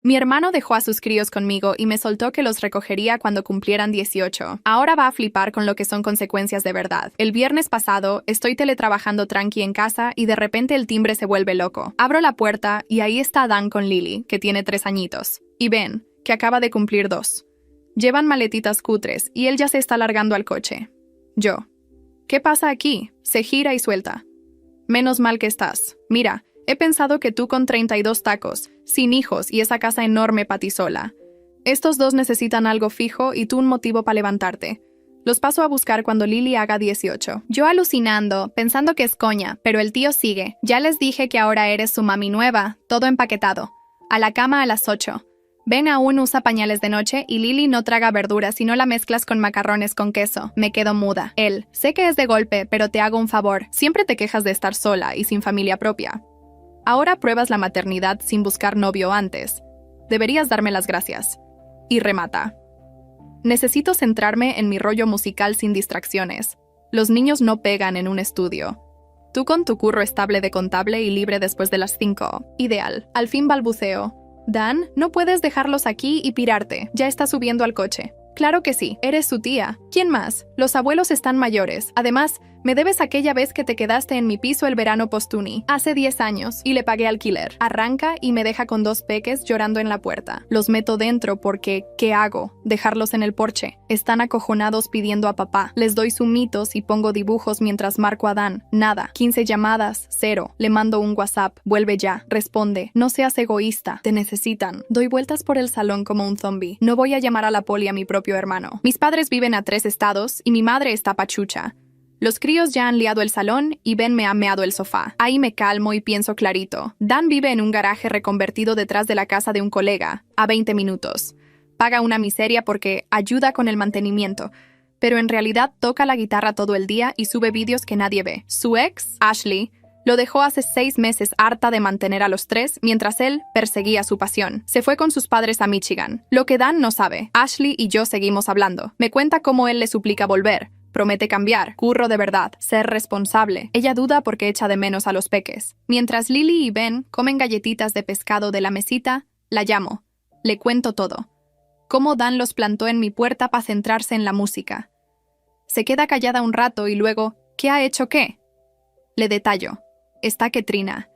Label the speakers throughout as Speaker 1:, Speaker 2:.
Speaker 1: Mi hermano dejó a sus críos conmigo y me soltó que los recogería cuando cumplieran 18. Ahora va a flipar con lo que son consecuencias de verdad. El viernes pasado, estoy teletrabajando tranqui en casa y de repente el timbre se vuelve loco. Abro la puerta y ahí está Dan con Lily, que tiene 3 añitos. Y Ben, que acaba de cumplir 2. Llevan maletitas cutres y él ya se está largando al coche. Yo. ¿Qué pasa aquí? Se gira y suelta. Menos mal que estás. Mira, he pensado que tú con 32 tacos, sin hijos y esa casa enorme para ti sola. Estos dos necesitan algo fijo y tú un motivo para levantarte. Los paso a buscar cuando Lily haga 18. Yo alucinando, pensando que es coña, pero el tío sigue. Ya les dije que ahora eres su mami nueva, todo empaquetado. A la cama a las 8. Ben aún usa pañales de noche y Lily no traga verduras si no la mezclas con macarrones con queso. Me quedo muda. Él, sé que es de golpe, pero te hago un favor. Siempre te quejas de estar sola y sin familia propia. Ahora pruebas la maternidad sin buscar novio antes. Deberías darme las gracias. Y remata. Necesito centrarme en mi rollo musical sin distracciones. Los niños no pegan en un estudio. Tú con tu curro estable de contable y libre después de las 5. Ideal. Al fin balbuceo. Dan, no puedes dejarlos aquí y pirarte. Ya está subiendo al coche. Claro que sí, eres su tía. ¿Quién más? Los abuelos están mayores. Además, me debes aquella vez que te quedaste en mi piso el verano postuni, hace 10 años, y le pagué alquiler. Arranca y me deja con 2 peques llorando en la puerta. Los meto dentro porque, ¿qué hago? Dejarlos en el porche. Están acojonados pidiendo a papá. Les doy sumitos y pongo dibujos mientras marco a Dan. Nada. 15 llamadas, 0. Le mando un WhatsApp. Vuelve ya. Responde. No seas egoísta. Te necesitan. Doy vueltas por el salón como un zombie. No voy a llamar a la poli a mi propio hermano. Mis padres viven a 3 estados y mi madre está pachucha. Los críos ya han liado el salón y Ben me ha meado el sofá. Ahí me calmo y pienso clarito. Dan vive en un garaje reconvertido detrás de la casa de un colega, a 20 minutos. Paga una miseria porque ayuda con el mantenimiento, pero en realidad toca la guitarra todo el día y sube vídeos que nadie ve. Su ex, Ashley, lo dejó hace 6 meses harta de mantener a los 3 mientras él perseguía su pasión. Se fue con sus padres a Michigan. Lo que Dan no sabe. Ashley y yo seguimos hablando. Me cuenta cómo él le suplica volver. Promete cambiar, curro de verdad, ser responsable. Ella duda porque echa de menos a los peques. Mientras Lily y Ben comen galletitas de pescado de la mesita, la llamo. Le cuento todo. Cómo Dan los plantó en mi puerta para centrarse en la música. Se queda callada un rato y luego, ¿qué ha hecho qué? Le detallo. Está que trina.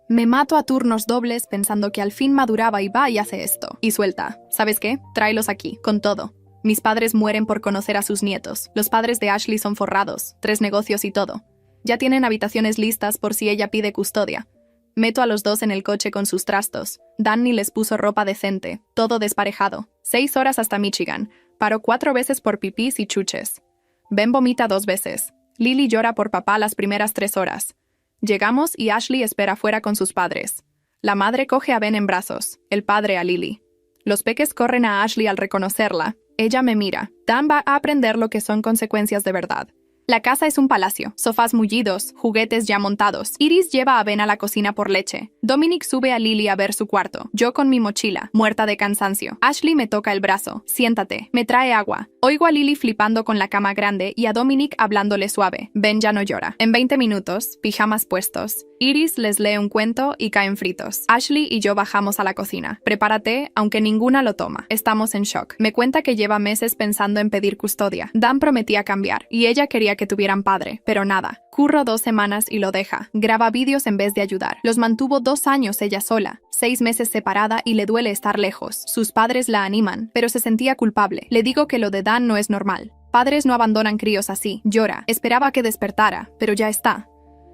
Speaker 1: Me mato a turnos dobles pensando que al fin maduraba y va y hace esto. Y suelta. ¿Sabes qué? Tráelos aquí, con todo. Mis padres mueren por conocer a sus nietos. Los padres de Ashley son forrados, 3 negocios y todo. Ya tienen habitaciones listas por si ella pide custodia. Meto a los 2 en el coche con sus trastos. Dan ni les puso ropa decente, todo desparejado. 6 horas hasta Michigan. Paró 4 veces por pipís y chuches. Ben vomita 2 veces. Lily llora por papá las primeras 3 horas. Llegamos y Ashley espera fuera con sus padres. La madre coge a Ben en brazos, el padre a Lily. Los peques corren a Ashley al reconocerla. Ella me mira. Dan va a aprender lo que son consecuencias de verdad. La casa es un palacio, sofás mullidos, juguetes ya montados. Iris lleva a Ben a la cocina por leche. Dominic sube a Lily a ver su cuarto. Yo con mi mochila, muerta de cansancio. Ashley me toca el brazo. Siéntate. Me trae agua. Oigo a Lily flipando con la cama grande y a Dominic hablándole suave. Ben ya no llora. En 20 minutos, pijamas puestos. Iris les lee un cuento y caen fritos. Ashley y yo bajamos a la cocina. Prepárate, aunque ninguna lo toma. Estamos en shock. Me cuenta que lleva meses pensando en pedir custodia. Dan prometía cambiar y ella quería que tuvieran padre, pero nada. Curro 2 semanas y lo deja. Graba vídeos en vez de ayudar. Los mantuvo 2 años ella sola. 6 meses separada y le duele estar lejos. Sus padres la animan, pero se sentía culpable. Le digo que lo de Dan no es normal. Padres no abandonan críos así. Llora. Esperaba que despertara, pero ya está.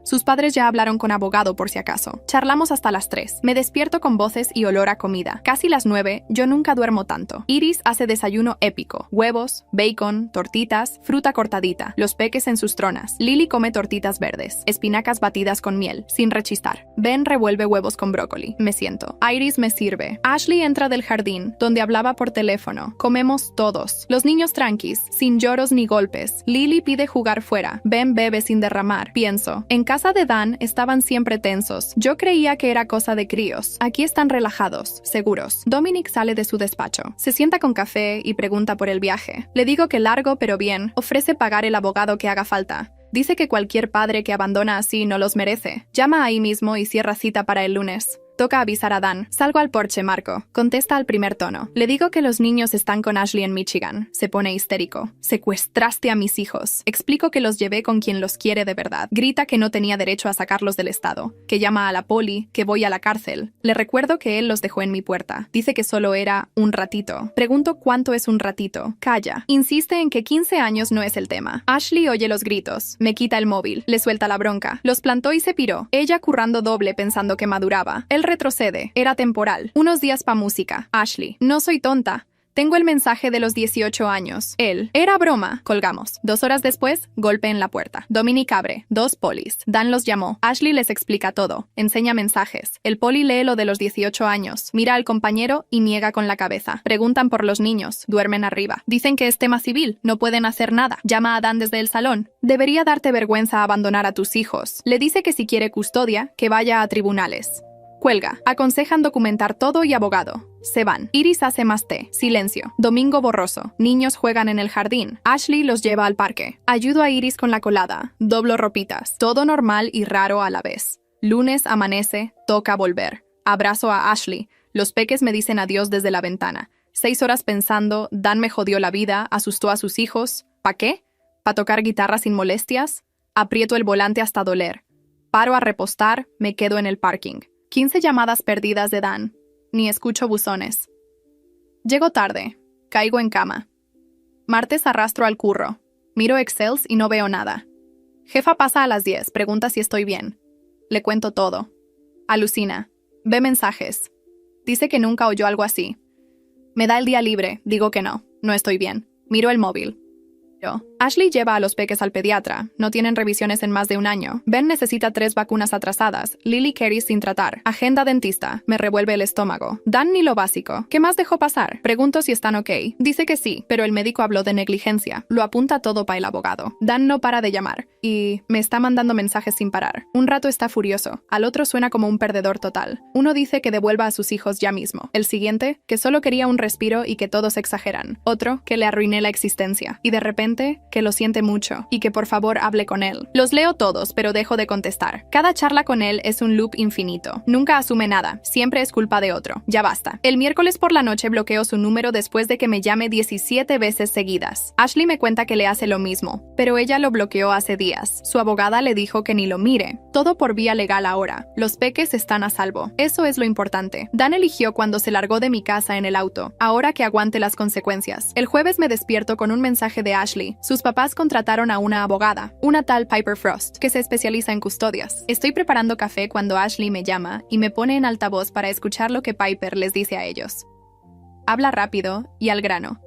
Speaker 1: Sus padres ya hablaron con abogado por si acaso. Charlamos hasta las 3. Me despierto con voces y olor a comida. Casi las 9, yo nunca duermo tanto. Iris hace desayuno épico. Huevos, bacon, tortitas, fruta cortadita, los peques en sus tronas. Lily come tortitas verdes, espinacas batidas con miel, sin rechistar. Ben revuelve huevos con brócoli. Me siento. Iris me sirve. Ashley entra del jardín, donde hablaba por teléfono. Comemos todos. Los niños tranquis, sin lloros ni golpes. Lily pide jugar fuera. Ben bebe sin derramar. Pienso, en casa de Dan estaban siempre tensos. Yo creía que era cosa de críos. Aquí están relajados, seguros. Dominic sale de su despacho. Se sienta con café y pregunta por el viaje. Le digo que largo pero bien. Ofrece pagar el abogado que haga falta. Dice que cualquier padre que abandona así no los merece. Llama ahí mismo y cierra cita para el lunes. Toca avisar a Dan. Salgo al porche, Marco. Contesta al primer tono. Le digo que los niños están con Ashley en Michigan. Se pone histérico. Secuestraste a mis hijos. Explico que los llevé con quien los quiere de verdad. Grita que no tenía derecho a sacarlos del estado. Que llama a la poli, que voy a la cárcel. Le recuerdo que él los dejó en mi puerta. Dice que solo era un ratito. Pregunto cuánto es un ratito. Calla. Insiste en que 15 años no es el tema. Ashley oye los gritos. Me quita el móvil. Le suelta la bronca. Los plantó y se piró. Ella currando doble pensando que maduraba. Él retrocede. Era temporal. Unos días pa' música. Ashley. No soy tonta. Tengo el mensaje de los 18 años. Él. Era broma. Colgamos. 2 horas después, golpe en la puerta. Dominic abre. 2 polis. Dan los llamó. Ashley les explica todo. Enseña mensajes. El poli lee lo de los 18 años. Mira al compañero y niega con la cabeza. Preguntan por los niños. Duermen arriba. Dicen que es tema civil. No pueden hacer nada. Llama a Dan desde el salón. Debería darte vergüenza abandonar a tus hijos. Le dice que si quiere custodia, que vaya a tribunales. Cuelga. Aconsejan documentar todo y abogado. Se van. Iris hace más té. Silencio. Domingo borroso. Niños juegan en el jardín. Ashley los lleva al parque. Ayudo a Iris con la colada. Doblo ropitas. Todo normal y raro a la vez. Lunes amanece. Toca volver. Abrazo a Ashley. Los peques me dicen adiós desde la ventana. 6 horas pensando. Dan me jodió la vida. Asustó a sus hijos. ¿Pa qué? ¿Pa tocar guitarra sin molestias? Aprieto el volante hasta doler. Paro a repostar. Me quedo en el parking. 15 llamadas perdidas de Dan. Ni escucho buzones. Llego tarde. Caigo en cama. Martes arrastro al curro. Miro Excels y no veo nada. Jefa pasa a las 10. Pregunta si estoy bien. Le cuento todo. Alucina. Ve mensajes. Dice que nunca oyó algo así. Me da el día libre. Digo que no. No estoy bien. Miro el móvil. Ashley lleva a los peques al pediatra. No tienen revisiones en más de 1 año. Ben necesita 3 vacunas atrasadas. Lily Carey sin tratar. Agenda dentista. Me revuelve el estómago. Dan ni lo básico. ¿Qué más dejó pasar? Pregunto si están ok. Dice que sí, pero el médico habló de negligencia. Lo apunta todo para el abogado. Dan no para de llamar. Y me está mandando mensajes sin parar. Un rato está furioso. Al otro suena como un perdedor total. Uno dice que devuelva a sus hijos ya mismo. El siguiente, que solo quería un respiro y que todos exageran. Otro, que le arruiné la existencia. Y de repente, que lo siente mucho y que por favor hable con él. Los leo todos, pero dejo de contestar. Cada charla con él es un loop infinito. Nunca asume nada. Siempre es culpa de otro. Ya basta. El miércoles por la noche bloqueo su número después de que me llame 17 veces seguidas. Ashley me cuenta que le hace lo mismo, pero ella lo bloqueó hace días. Su abogada le dijo que ni lo mire. Todo por vía legal ahora. Los peques están a salvo. Eso es lo importante. Dan eligió cuando se largó de mi casa en el auto. Ahora que aguante las consecuencias. El jueves me despierto con un mensaje de Ashley. Sus papás contrataron a una abogada, una tal Piper Frost, que se especializa en custodias. Estoy preparando café cuando Ashley me llama y me pone en altavoz para escuchar lo que Piper les dice a ellos. Habla rápido y al grano.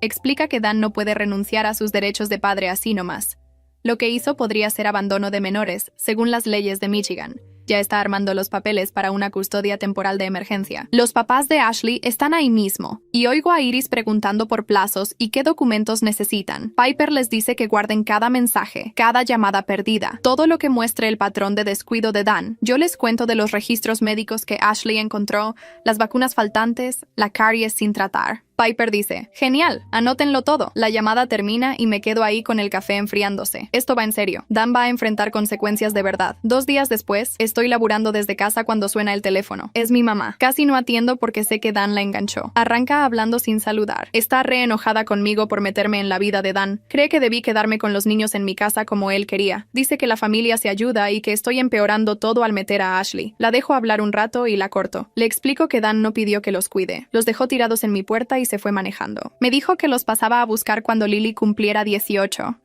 Speaker 1: Explica que Dan no puede renunciar a sus derechos de padre así nomás. Lo que hizo podría ser abandono de menores, según las leyes de Michigan. Ya está armando los papeles para una custodia temporal de emergencia. Los papás de Ashley están ahí mismo, y oigo a Iris preguntando por plazos y qué documentos necesitan. Piper les dice que guarden cada mensaje, cada llamada perdida, todo lo que muestre el patrón de descuido de Dan. Yo les cuento de los registros médicos que Ashley encontró, las vacunas faltantes, la caries sin tratar. Piper dice, genial, anótenlo todo. La llamada termina y me quedo ahí con el café enfriándose. Esto va en serio. Dan va a enfrentar consecuencias de verdad. 2 días después, estoy laburando desde casa cuando suena el teléfono. Es mi mamá. Casi no atiendo porque sé que Dan la enganchó. Arranca hablando sin saludar. Está re enojada conmigo por meterme en la vida de Dan. Cree que debí quedarme con los niños en mi casa como él quería. Dice que la familia se ayuda y que estoy empeorando todo al meter a Ashley. La dejo hablar un rato y la corto. Le explico que Dan no pidió que los cuide. Los dejó tirados en mi puerta y se fue manejando. Me dijo que los pasaba a buscar cuando Lily cumpliera 18.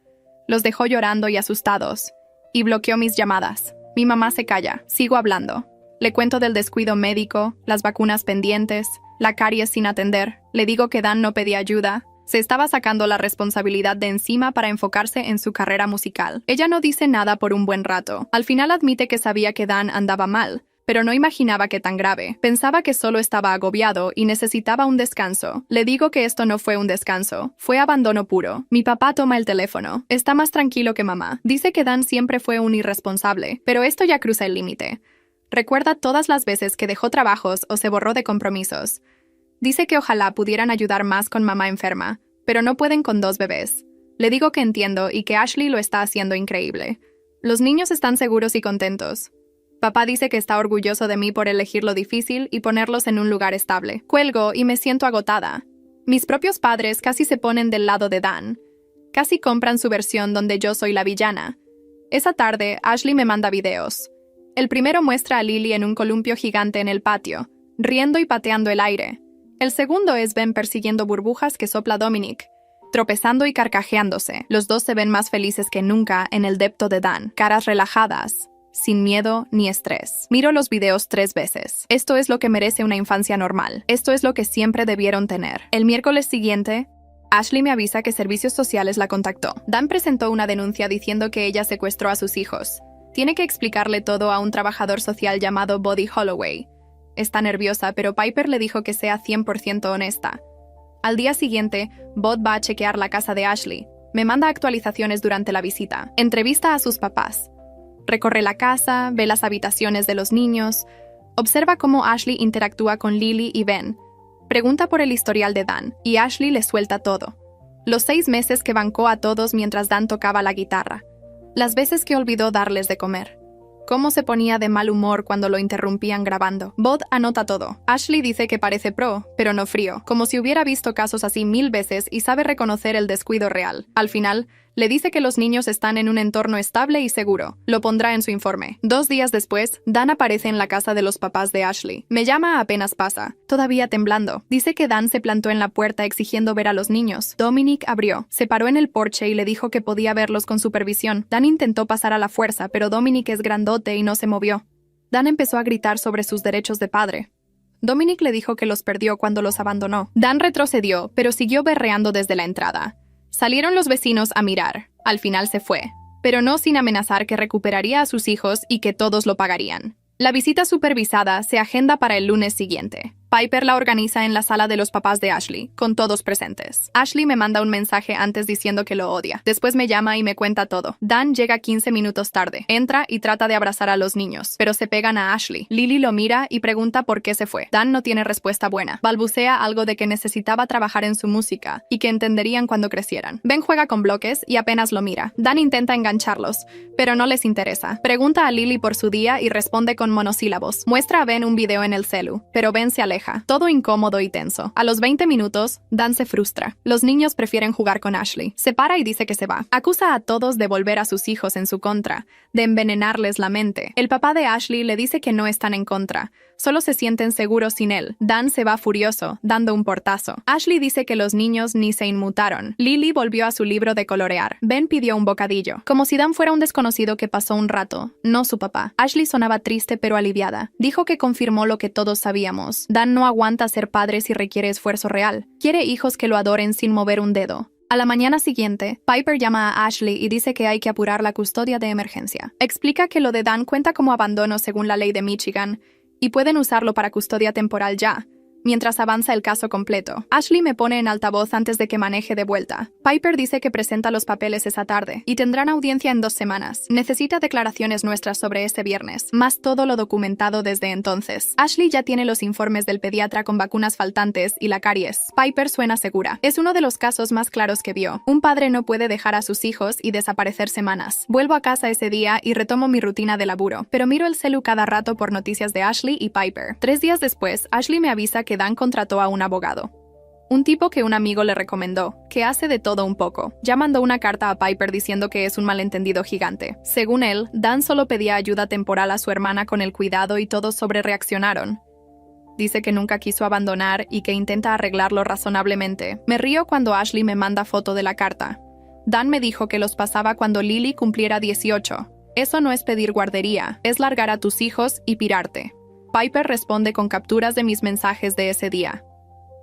Speaker 1: Los dejó llorando y asustados. Y bloqueó mis llamadas. Mi mamá se calla. Sigo hablando. Le cuento del descuido médico, las vacunas pendientes, la caries sin atender. Le digo que Dan no pedía ayuda. Se estaba sacando la responsabilidad de encima para enfocarse en su carrera musical. Ella no dice nada por un buen rato. Al final admite que sabía que Dan andaba mal, pero no imaginaba que tan grave. Pensaba que solo estaba agobiado y necesitaba un descanso. Le digo que esto no fue un descanso, fue abandono puro. Mi papá toma el teléfono. Está más tranquilo que mamá. Dice que Dan siempre fue un irresponsable, pero esto ya cruza el límite. Recuerda todas las veces que dejó trabajos o se borró de compromisos. Dice que ojalá pudieran ayudar más con mamá enferma, pero no pueden con 2 bebés. Le digo que entiendo y que Ashley lo está haciendo increíble. Los niños están seguros y contentos. Papá dice que está orgulloso de mí por elegir lo difícil y ponerlos en un lugar estable. Cuelgo y me siento agotada. Mis propios padres casi se ponen del lado de Dan. Casi compran su versión donde yo soy la villana. Esa tarde, Ashley me manda videos. El primero muestra a Lily en un columpio gigante en el patio, riendo y pateando el aire. El segundo es Ben persiguiendo burbujas que sopla Dominic, tropezando y carcajeándose. Los dos se ven más felices que nunca en el depto de Dan, caras relajadas, sin miedo ni estrés. Miro los videos 3 veces. Esto es lo que merece una infancia normal. Esto es lo que siempre debieron tener. El miércoles siguiente, Ashley me avisa que Servicios Sociales la contactó. Dan presentó una denuncia diciendo que ella secuestró a sus hijos. Tiene que explicarle todo a un trabajador social llamado Buddy Holloway. Está nerviosa, pero Piper le dijo que sea 100% honesta. Al día siguiente, Bud va a chequear la casa de Ashley. Me manda actualizaciones durante la visita. Entrevista a sus papás. Recorre la casa, ve las habitaciones de los niños. Observa cómo Ashley interactúa con Lily y Ben. Pregunta por el historial de Dan, y Ashley le suelta todo. Los 6 meses que bancó a todos mientras Dan tocaba la guitarra. Las veces que olvidó darles de comer. Cómo se ponía de mal humor cuando lo interrumpían grabando. Bud anota todo. Ashley dice que parece pro, pero no frío, como si hubiera visto casos así 1000 veces y sabe reconocer el descuido real. Al final, le dice que los niños están en un entorno estable y seguro. Lo pondrá en su informe. 2 días después, Dan aparece en la casa de los papás de Ashley. Me llama apenas pasa, todavía temblando. Dice que Dan se plantó en la puerta exigiendo ver a los niños. Dominic abrió, se paró en el porche y le dijo que podía verlos con supervisión. Dan intentó pasar a la fuerza, pero Dominic es grandote y no se movió. Dan empezó a gritar sobre sus derechos de padre. Dominic le dijo que los perdió cuando los abandonó. Dan retrocedió, pero siguió berreando desde la entrada. Salieron los vecinos a mirar. Al final se fue, pero no sin amenazar que recuperaría a sus hijos y que todos lo pagarían. La visita supervisada se agenda para el lunes siguiente. Piper la organiza en la sala de los papás de Ashley, con todos presentes. Ashley me manda un mensaje antes diciendo que lo odia. Después me llama y me cuenta todo. Dan llega 15 minutos tarde. Entra y trata de abrazar a los niños, pero se pegan a Ashley. Lily lo mira y pregunta por qué se fue. Dan no tiene respuesta buena. Balbucea algo de que necesitaba trabajar en su música y que entenderían cuando crecieran. Ben juega con bloques y apenas lo mira. Dan intenta engancharlos, pero no les interesa. Pregunta a Lily por su día y responde con monosílabos. Muestra a Ben un video en el celu, pero Ben se aleja. Todo incómodo y tenso. A los 20 minutos, Dan se frustra. Los niños prefieren jugar con Ashley. Se para y dice que se va. Acusa a todos de volver a sus hijos en su contra, de envenenarles la mente. El papá de Ashley le dice que no están en contra. Solo se sienten seguros sin él. Dan se va furioso, dando un portazo. Ashley dice que los niños ni se inmutaron. Lily volvió a su libro de colorear. Ben pidió un bocadillo. Como si Dan fuera un desconocido que pasó un rato, no su papá. Ashley sonaba triste pero aliviada. Dijo que confirmó lo que todos sabíamos. Dan no aguanta ser padre si requiere esfuerzo real. Quiere hijos que lo adoren sin mover un dedo. A la mañana siguiente, Piper llama a Ashley y dice que hay que apurar la custodia de emergencia. Explica que lo de Dan cuenta como abandono según la ley de Michigan y pueden usarlo para custodia temporal ya, mientras avanza el caso completo. Ashley me pone en altavoz antes de que maneje de vuelta. Piper dice que presenta los papeles esa tarde y tendrán audiencia en 2 semanas. Necesita declaraciones nuestras sobre ese viernes, más todo lo documentado desde entonces. Ashley ya tiene los informes del pediatra con vacunas faltantes y la caries. Piper suena segura. Es uno de los casos más claros que vio. Un padre no puede dejar a sus hijos y desaparecer semanas. Vuelvo a casa ese día y retomo mi rutina de laburo, pero miro el celu cada rato por noticias de Ashley y Piper. 3 días después, Ashley me avisa que Dan contrató a un abogado. Un tipo que un amigo le recomendó, que hace de todo un poco. Ya mandó una carta a Piper diciendo que es un malentendido gigante. Según él, Dan solo pedía ayuda temporal a su hermana con el cuidado y todos sobrereaccionaron. Dice que nunca quiso abandonar y que intenta arreglarlo razonablemente. Me río cuando Ashley me manda foto de la carta. Dan me dijo que los pasaba cuando Lily cumpliera 18. Eso no es pedir guardería, es largar a tus hijos y pirarte. Piper responde con capturas de mis mensajes de ese día.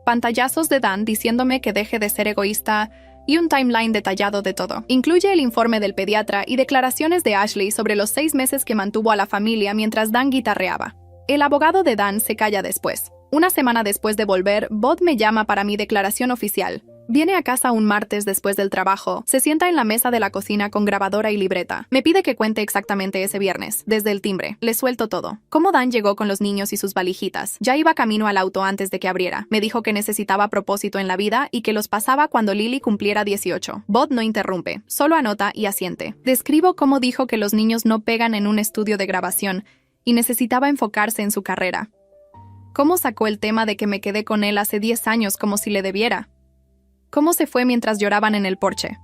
Speaker 1: Pantallazos de Dan diciéndome que deje de ser egoísta y un timeline detallado de todo. Incluye el informe del pediatra y declaraciones de Ashley sobre los 6 meses que mantuvo a la familia mientras Dan guitarreaba. El abogado de Dan se calla después. Una semana después de volver, Bud me llama para mi declaración oficial. Viene a casa un martes después del trabajo, se sienta en la mesa de la cocina con grabadora y libreta. Me pide que cuente exactamente ese viernes, desde el timbre. Le suelto todo. Cómo Dan llegó con los niños y sus valijitas. Ya iba camino al auto antes de que abriera. Me dijo que necesitaba propósito en la vida y que los pasaba cuando Lily cumpliera 18. Bud no interrumpe, solo anota y asiente. Describo cómo dijo que los niños no pegan en un estudio de grabación y necesitaba enfocarse en su carrera. ¿Cómo sacó el tema de que me quedé con él hace 10 años como si le debiera? ¿Cómo se fue mientras lloraban en el porche?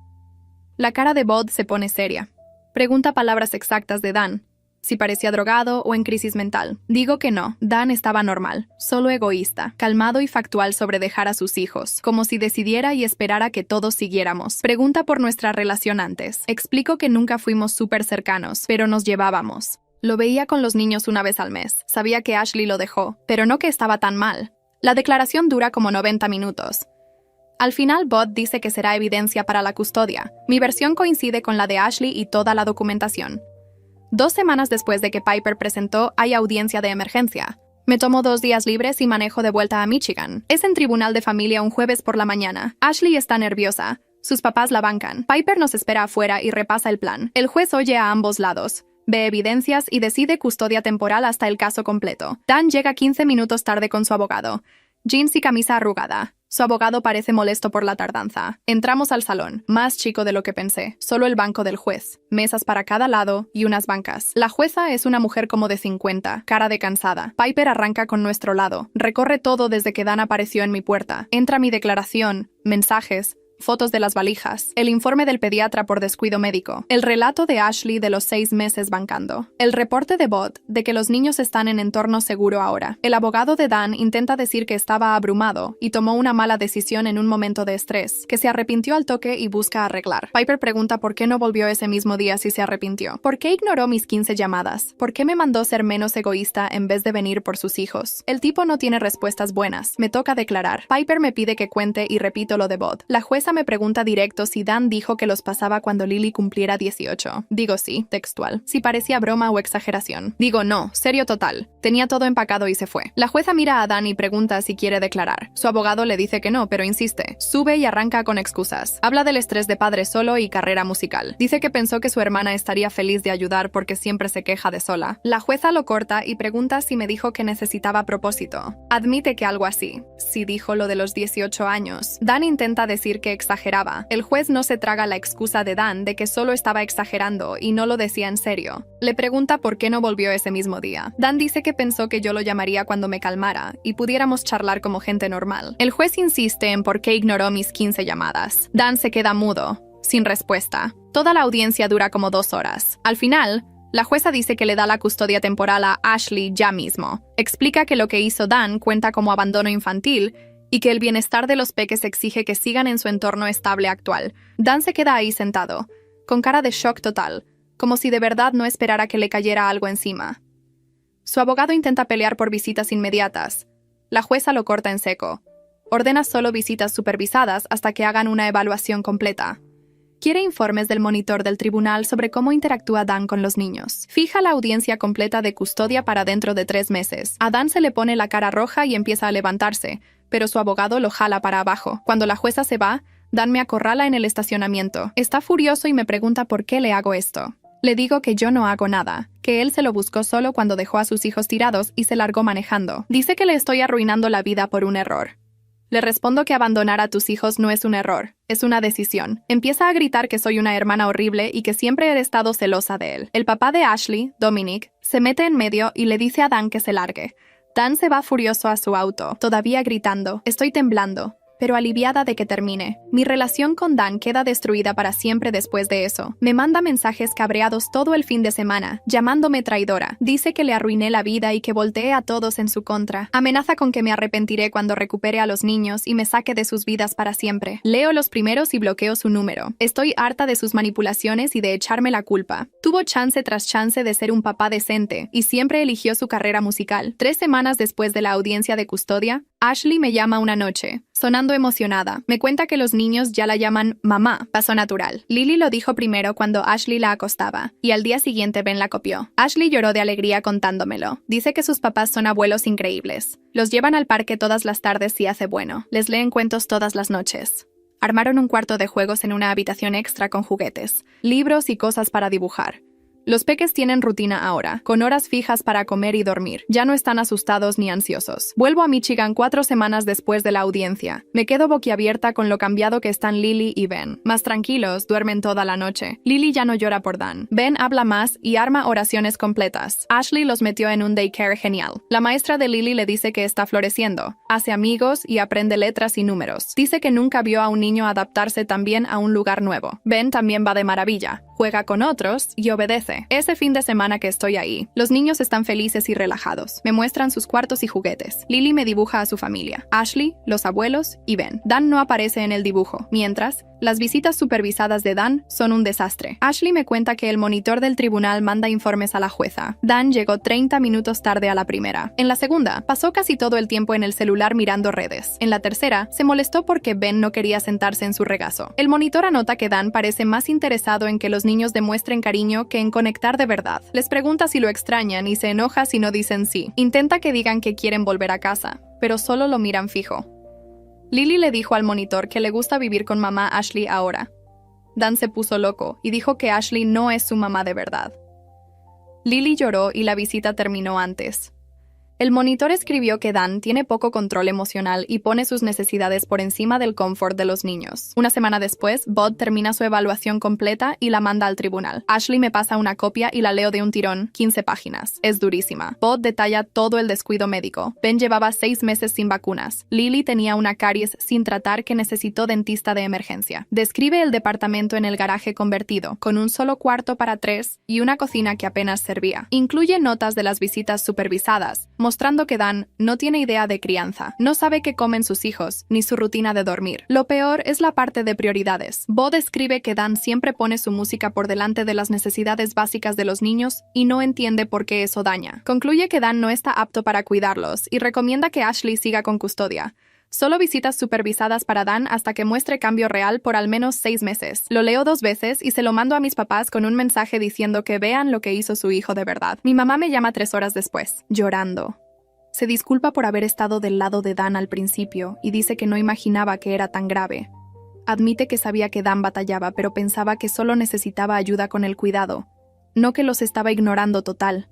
Speaker 1: La cara de Bud se pone seria. Pregunta palabras exactas de Dan, si parecía drogado o en crisis mental. Digo que no, Dan estaba normal, solo egoísta, calmado y factual sobre dejar a sus hijos, como si decidiera y esperara que todos siguiéramos. Pregunta por nuestra relación antes. Explico que nunca fuimos súper cercanos, pero nos llevábamos. Lo veía con los niños una vez al mes. Sabía que Ashley lo dejó, pero no que estaba tan mal. La declaración dura como 90 minutos. Al final, Bud dice que será evidencia para la custodia. Mi versión coincide con la de Ashley y toda la documentación. 2 semanas después de que Piper presentó, hay audiencia de emergencia. Me tomo 2 días libres y manejo de vuelta a Michigan. Es en tribunal de familia un jueves por la mañana. Ashley está nerviosa. Sus papás la bancan. Piper nos espera afuera y repasa el plan. El juez oye a ambos lados. Ve evidencias y decide custodia temporal hasta el caso completo. Dan llega 15 minutos tarde con su abogado. Jeans y camisa arrugada. Su abogado parece molesto por la tardanza. Entramos al salón, más chico de lo que pensé. Solo el banco del juez, mesas para cada lado y unas bancas. La jueza es una mujer como de 50, cara de cansada. Piper arranca con nuestro lado. Recorre todo desde que Dan apareció en mi puerta. Entra mi declaración, mensajes, fotos de las valijas, el informe del pediatra por descuido médico, el relato de Ashley de los 6 meses bancando, el reporte de Bud de que los niños están en entorno seguro ahora. El abogado de Dan intenta decir que estaba abrumado y tomó una mala decisión en un momento de estrés, que se arrepintió al toque y busca arreglar. Piper pregunta por qué no volvió ese mismo día si se arrepintió. ¿Por qué ignoró mis 15 llamadas? ¿Por qué me mandó ser menos egoísta en vez de venir por sus hijos? El tipo no tiene respuestas buenas. Me toca declarar. Piper me pide que cuente y repito lo de Bud. La jueza me pregunta directo si Dan dijo que los pasaba cuando Lily cumpliera 18. Digo sí, textual. Si parecía broma o exageración. Digo no, serio total. Tenía todo empacado y se fue. La jueza mira a Dan y pregunta si quiere declarar. Su abogado le dice que no, pero insiste. Sube y arranca con excusas. Habla del estrés de padre solo y carrera musical. Dice que pensó que su hermana estaría feliz de ayudar porque siempre se queja de sola. La jueza lo corta y pregunta si me dijo que necesitaba propósito. Admite que algo así. Si dijo lo de los 18 años. Dan intenta decir que exageraba. El juez no se traga la excusa de Dan de que solo estaba exagerando y no lo decía en serio. Le pregunta por qué no volvió ese mismo día. Dan dice que pensó que yo lo llamaría cuando me calmara y pudiéramos charlar como gente normal. El juez insiste en por qué ignoró mis 15 llamadas. Dan se queda mudo, sin respuesta. Toda la audiencia dura como 2 horas. Al final, la jueza dice que le da la custodia temporal a Ashley ya mismo. Explica que lo que hizo Dan cuenta como abandono infantil y que el bienestar de los peques exige que sigan en su entorno estable actual. Dan se queda ahí sentado, con cara de shock total, como si de verdad no esperara que le cayera algo encima. Su abogado intenta pelear por visitas inmediatas. La jueza lo corta en seco. Ordena solo visitas supervisadas hasta que hagan una evaluación completa. Quiere informes del monitor del tribunal sobre cómo interactúa Dan con los niños. Fija la audiencia completa de custodia para dentro de 3 meses. A Dan se le pone la cara roja y empieza a levantarse, pero su abogado lo jala para abajo. Cuando la jueza se va, Dan me acorrala en el estacionamiento. Está furioso y me pregunta por qué le hago esto. Le digo que yo no hago nada, que él se lo buscó solo cuando dejó a sus hijos tirados y se largó manejando. Dice que le estoy arruinando la vida por un error. Le respondo que abandonar a tus hijos no es un error, es una decisión. Empieza a gritar que soy una hermana horrible y que siempre he estado celosa de él. El papá de Ashley, Dominic, se mete en medio y le dice a Dan que se largue. Dan se va furioso a su auto, todavía gritando. Estoy temblando, pero aliviada de que termine. Mi relación con Dan queda destruida para siempre después de eso. Me manda mensajes cabreados todo el fin de semana, llamándome traidora. Dice que le arruiné la vida y que volteé a todos en su contra. Amenaza con que me arrepentiré cuando recupere a los niños y me saque de sus vidas para siempre. Leo los primeros y bloqueo su número. Estoy harta de sus manipulaciones y de echarme la culpa. Tuvo chance tras chance de ser un papá decente y siempre eligió su carrera musical. 3 semanas después de la audiencia de custodia, Ashley me llama una noche, sonando emocionada. Me cuenta que los niños ya la llaman mamá, paso natural. Lily lo dijo primero cuando Ashley la acostaba, y al día siguiente Ben la copió. Ashley lloró de alegría contándomelo. Dice que sus papás son abuelos increíbles. Los llevan al parque todas las tardes si hace bueno. Les leen cuentos todas las noches. Armaron un cuarto de juegos en una habitación extra con juguetes, libros y cosas para dibujar. Los peques tienen rutina ahora, con horas fijas para comer y dormir. Ya no están asustados ni ansiosos. Vuelvo a Michigan 4 semanas después de la audiencia. Me quedo boquiabierta con lo cambiado que están Lily y Ben. Más tranquilos, duermen toda la noche. Lily ya no llora por Dan. Ben habla más y arma oraciones completas. Ashley los metió en un daycare genial. La maestra de Lily le dice que está floreciendo. Hace amigos y aprende letras y números. Dice que nunca vio a un niño adaptarse tan bien a un lugar nuevo. Ben también va de maravilla. Juega con otros y obedece. Ese fin de semana que estoy ahí, los niños están felices y relajados. Me muestran sus cuartos y juguetes. Lily me dibuja a su familia. Ashley, los abuelos y Ben. Dan no aparece en el dibujo. Mientras, las visitas supervisadas de Dan son un desastre. Ashley me cuenta que el monitor del tribunal manda informes a la jueza. Dan llegó 30 minutos tarde a la primera. En la segunda, pasó casi todo el tiempo en el celular mirando redes. En la tercera, se molestó porque Ben no quería sentarse en su regazo. El monitor anota que Dan parece más interesado en que los niños demuestren cariño que en conectar de verdad. Les pregunta si lo extrañan y se enoja si no dicen sí. Intenta que digan que quieren volver a casa, pero solo lo miran fijo. Lily le dijo al monitor que le gusta vivir con mamá Ashley ahora. Dan se puso loco y dijo que Ashley no es su mamá de verdad. Lily lloró y la visita terminó antes. El monitor escribió que Dan tiene poco control emocional y pone sus necesidades por encima del confort de los niños. Una semana después, Bud termina su evaluación completa y la manda al tribunal. Ashley me pasa una copia y la leo de un tirón, 15 páginas. Es durísima. Bud detalla todo el descuido médico. Ben llevaba 6 meses sin vacunas. Lily tenía una caries sin tratar que necesitó dentista de emergencia. Describe el departamento en el garaje convertido, con un solo cuarto para 3 y una cocina que apenas servía. Incluye notas de las visitas supervisadas, mostrando que Dan no tiene idea de crianza, no sabe qué comen sus hijos, ni su rutina de dormir. Lo peor es la parte de prioridades. Bo describe que Dan siempre pone su música por delante de las necesidades básicas de los niños y no entiende por qué eso daña. Concluye que Dan no está apto para cuidarlos y recomienda que Ashley siga con custodia. Solo visitas supervisadas para Dan hasta que muestre cambio real por al menos 6 meses. Lo leo 2 veces y se lo mando a mis papás con un mensaje diciendo que vean lo que hizo su hijo de verdad. Mi mamá me llama 3 horas después, llorando. Se disculpa por haber estado del lado de Dan al principio y dice que no imaginaba que era tan grave. Admite que sabía que Dan batallaba, pero pensaba que solo necesitaba ayuda con el cuidado, no que los estaba ignorando total.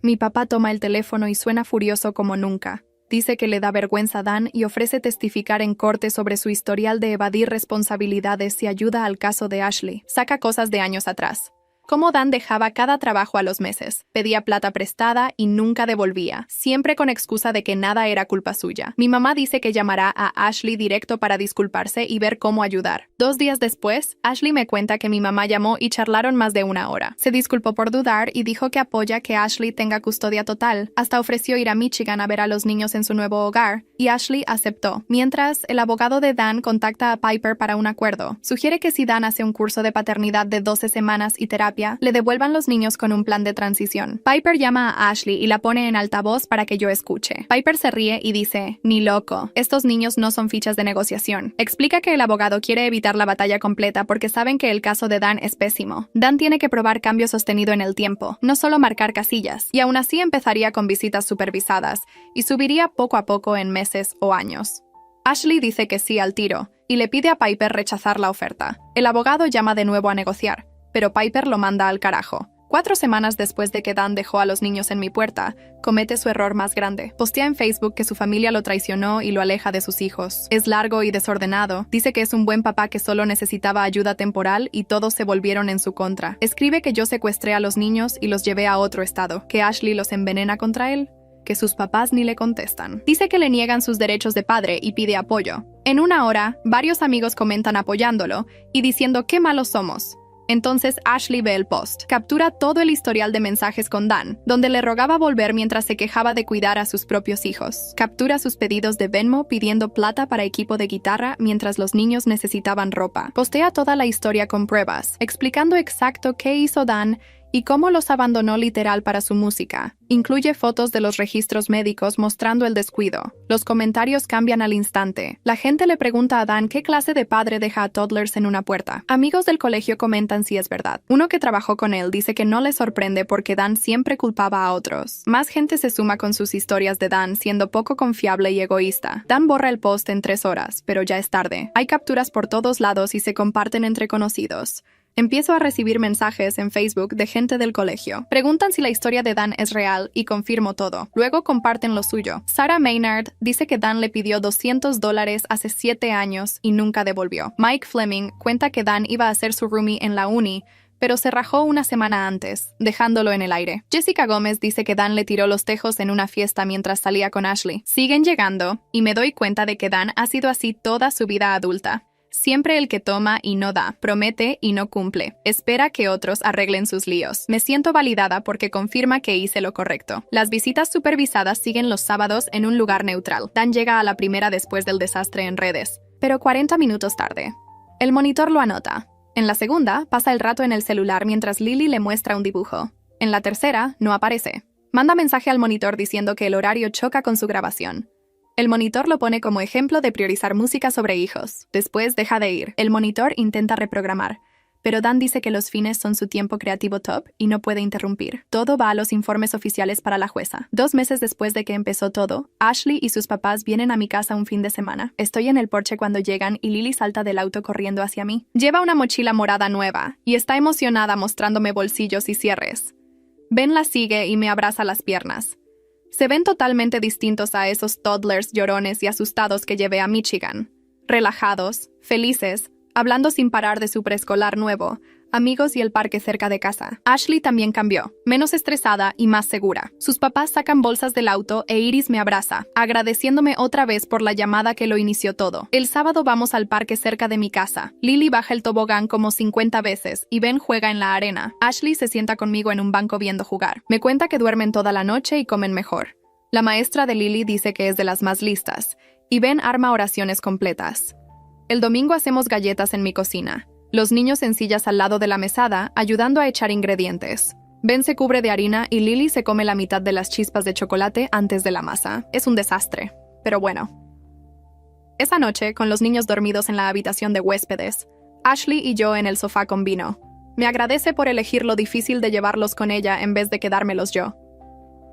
Speaker 1: Mi papá toma el teléfono y suena furioso como nunca. Dice que le da vergüenza a Dan y ofrece testificar en corte sobre su historial de evadir responsabilidades si ayuda al caso de Ashley. Saca cosas de años atrás. Cómo Dan dejaba cada trabajo a los meses, pedía plata prestada y nunca devolvía, siempre con excusa de que nada era culpa suya. Mi mamá dice que llamará a Ashley directo para disculparse y ver cómo ayudar. 2 días después, Ashley me cuenta que mi mamá llamó y charlaron más de 1 hora. Se disculpó por dudar y dijo que apoya que Ashley tenga custodia total. Hasta ofreció ir a Michigan a ver a los niños en su nuevo hogar, y Ashley aceptó. Mientras, el abogado de Dan contacta a Piper para un acuerdo. Sugiere que si Dan hace un curso de paternidad de 12 semanas y terapia, le devuelvan los niños con un plan de transición. Piper llama a Ashley y la pone en altavoz para que yo escuche. Piper se ríe y dice, ni loco, estos niños no son fichas de negociación. Explica que el abogado quiere evitar la batalla completa porque saben que el caso de Dan es pésimo. Dan tiene que probar cambio sostenido en el tiempo, no solo marcar casillas, y aún así empezaría con visitas supervisadas y subiría poco a poco en meses o años. Ashley dice que sí al tiro y le pide a Piper rechazar la oferta. El abogado llama de nuevo a negociar, pero Piper lo manda al carajo. 4 semanas después de que Dan dejó a los niños en mi puerta, comete su error más grande. Postea en Facebook que su familia lo traicionó y lo aleja de sus hijos. Es largo y desordenado. Dice que es un buen papá que solo necesitaba ayuda temporal y todos se volvieron en su contra. Escribe que yo secuestré a los niños y los llevé a otro estado, que Ashley los envenena contra él, que sus papás ni le contestan. Dice que le niegan sus derechos de padre y pide apoyo. En 1 hora, varios amigos comentan apoyándolo y diciendo qué malos somos. Entonces Ashley ve el post. Captura todo el historial de mensajes con Dan, donde le rogaba volver mientras se quejaba de cuidar a sus propios hijos. Captura sus pedidos de Venmo pidiendo plata para equipo de guitarra mientras los niños necesitaban ropa. Postea toda la historia con pruebas, explicando exacto qué hizo Dan y cómo los abandonó literal para su música. Incluye fotos de los registros médicos mostrando el descuido. Los comentarios cambian al instante. La gente le pregunta a Dan qué clase de padre deja a toddlers en una puerta. Amigos del colegio comentan si es verdad. Uno que trabajó con él dice que no le sorprende porque Dan siempre culpaba a otros. Más gente se suma con sus historias de Dan siendo poco confiable y egoísta. Dan borra el post en 3 horas, pero ya es tarde. Hay capturas por todos lados y se comparten entre conocidos. Empiezo a recibir mensajes en Facebook de gente del colegio. Preguntan si la historia de Dan es real y confirmo todo. Luego comparten lo suyo. Sarah Maynard dice que Dan le pidió $200 hace 7 años y nunca devolvió. Mike Fleming cuenta que Dan iba a ser su roomie en la uni, pero se rajó una semana antes, dejándolo en el aire. Jessica Gómez dice que Dan le tiró los tejos en una fiesta mientras salía con Ashley. Siguen llegando, y me doy cuenta de que Dan ha sido así toda su vida adulta. Siempre el que toma y no da, promete y no cumple, espera que otros arreglen sus líos. Me siento validada porque confirma que hice lo correcto. Las visitas supervisadas siguen los sábados en un lugar neutral. Dan llega a la primera después del desastre en redes, pero 40 minutos tarde. El monitor lo anota. En la segunda, pasa el rato en el celular mientras Lily le muestra un dibujo. En la tercera, no aparece. Manda mensaje al monitor diciendo que el horario choca con su grabación. El monitor lo pone como ejemplo de priorizar música sobre hijos. Después deja de ir. El monitor intenta reprogramar, pero Dan dice que los fines son su tiempo creativo top y no puede interrumpir. Todo va a los informes oficiales para la jueza. 2 meses después de que empezó todo, Ashley y sus papás vienen a mi casa un fin de semana. Estoy en el porche cuando llegan y Lily salta del auto corriendo hacia mí. Lleva una mochila morada nueva y está emocionada mostrándome bolsillos y cierres. Ben la sigue y me abraza las piernas. Se ven totalmente distintos a esos toddlers llorones y asustados que llevé a Michigan. Relajados, felices, hablando sin parar de su preescolar nuevo, amigos y el parque cerca de casa. Ashley también cambió, menos estresada y más segura. Sus papás sacan bolsas del auto e Iris me abraza, agradeciéndome otra vez por la llamada que lo inició todo. El sábado vamos al parque cerca de mi casa. Lily baja el tobogán como 50 veces y Ben juega en la arena. Ashley se sienta conmigo en un banco viendo jugar. Me cuenta que duermen toda la noche y comen mejor. La maestra de Lily dice que es de las más listas, y Ben arma oraciones completas. El domingo hacemos galletas en mi cocina. Los niños en sillas al lado de la mesada, ayudando a echar ingredientes. Ben se cubre de harina y Lily se come la mitad de las chispas de chocolate antes de la masa. Es un desastre, pero bueno. Esa noche, con los niños dormidos en la habitación de huéspedes, Ashley y yo en el sofá con vino. Me agradece por elegir lo difícil de llevarlos con ella en vez de quedármelos yo.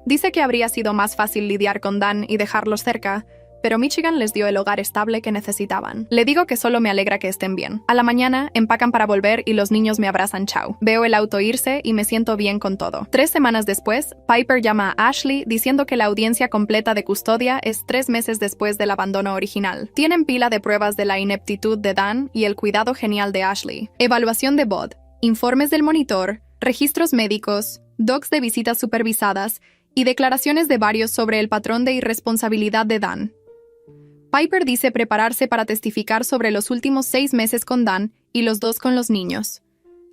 Speaker 1: Dice que habría sido más fácil lidiar con Dan y dejarlos cerca, pero Michigan les dio el hogar estable que necesitaban. Le digo que solo me alegra que estén bien. A la mañana, empacan para volver y los niños me abrazan chao. Veo el auto irse y me siento bien con todo. 3 semanas después, Piper llama a Ashley diciendo que la audiencia completa de custodia es 3 meses después del abandono original. Tienen pila de pruebas de la ineptitud de Dan y el cuidado genial de Ashley. Evaluación de BOD, informes del monitor, registros médicos, docs de visitas supervisadas y declaraciones de varios sobre el patrón de irresponsabilidad de Dan. Piper dice prepararse para testificar sobre los últimos 6 meses con Dan y los 2 con los niños.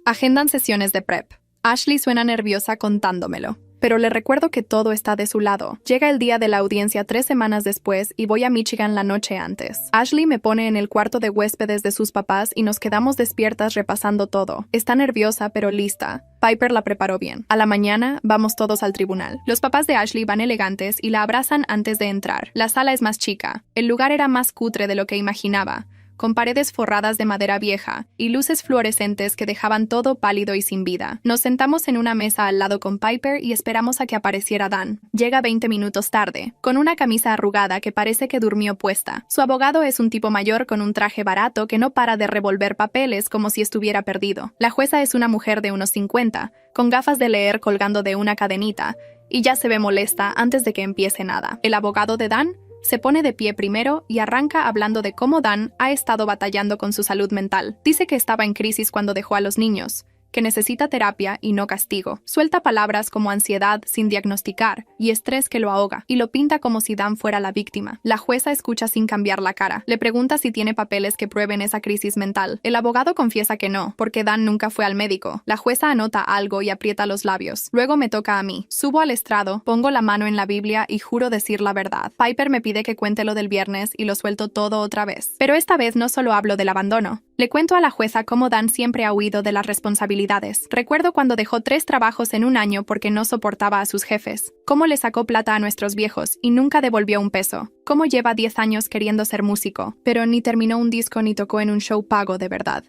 Speaker 1: Agendan sesiones de prep. Ashley suena nerviosa contándomelo, pero le recuerdo que todo está de su lado. Llega el día de la audiencia 3 semanas después y voy a Michigan la noche antes. Ashley me pone en el cuarto de huéspedes de sus papás y nos quedamos despiertas repasando todo. Está nerviosa pero lista. Piper la preparó bien. A la mañana, vamos todos al tribunal. Los papás de Ashley van elegantes y la abrazan antes de entrar. La sala es más chica. El lugar era más cutre de lo que imaginaba, con paredes forradas de madera vieja y luces fluorescentes que dejaban todo pálido y sin vida. Nos sentamos en una mesa al lado con Piper y esperamos a que apareciera Dan. Llega 20 minutos tarde, con una camisa arrugada que parece que durmió puesta. Su abogado es un tipo mayor con un traje barato que no para de revolver papeles como si estuviera perdido. La jueza es una mujer de unos 50, con gafas de leer colgando de una cadenita, y ya se ve molesta antes de que empiece nada. El abogado de Dan se pone de pie primero y arranca hablando de cómo Dan ha estado batallando con su salud mental. Dice que estaba en crisis cuando dejó a los niños, que necesita terapia y no castigo. Suelta palabras como ansiedad sin diagnosticar y estrés que lo ahoga, y lo pinta como si Dan fuera la víctima. La jueza escucha sin cambiar la cara. Le pregunta si tiene papeles que prueben esa crisis mental. El abogado confiesa que no, porque Dan nunca fue al médico. La jueza anota algo y aprieta los labios. Luego me toca a mí. Subo al estrado, pongo la mano en la Biblia y juro decir la verdad. Piper me pide que cuente lo del viernes y lo suelto todo otra vez. Pero esta vez no solo hablo del abandono. Le cuento a la jueza cómo Dan siempre ha huido de las responsabilidades. Recuerdo cuando dejó 3 trabajos en un año porque no soportaba a sus jefes. Cómo le sacó plata a nuestros viejos y nunca devolvió un peso. Cómo lleva 10 años queriendo ser músico, pero ni terminó un disco ni tocó en un show pago de verdad.